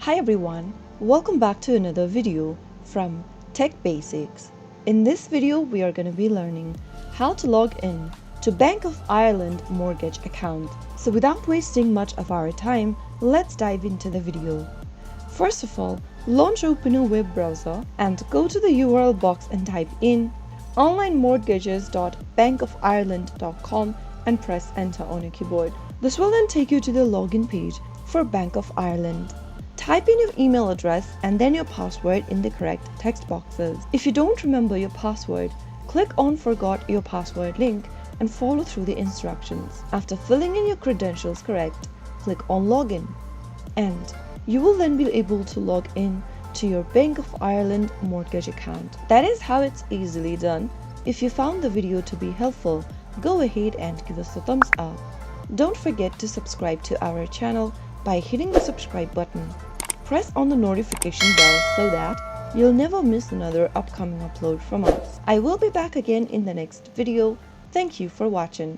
Hi everyone, welcome back to another video from Tech Basics. In this video, we are going to be learning how to log in to Bank of Ireland mortgage account. So without wasting much of our time, let's dive into the video. First of all, launch open a web browser and go to the URL box and type in onlinemortgages.bankofireland.com and press enter on your keyboard. This will then take you to the login page for Bank of Ireland. Type in your email address and then your password in the correct text boxes. If you don't remember your password, click on Forgot Your Password link and follow through the instructions. After filling in your credentials correct, click on Login. And you will then be able to log in to your Bank of Ireland mortgage account. That is how it's easily done. If you found the video to be helpful, go ahead and give us a thumbs up. Don't forget to subscribe to our channel by hitting the subscribe button. Press on the notification bell so that you'll never miss another upcoming upload from us. I will be back again in the next video. Thank you for watching.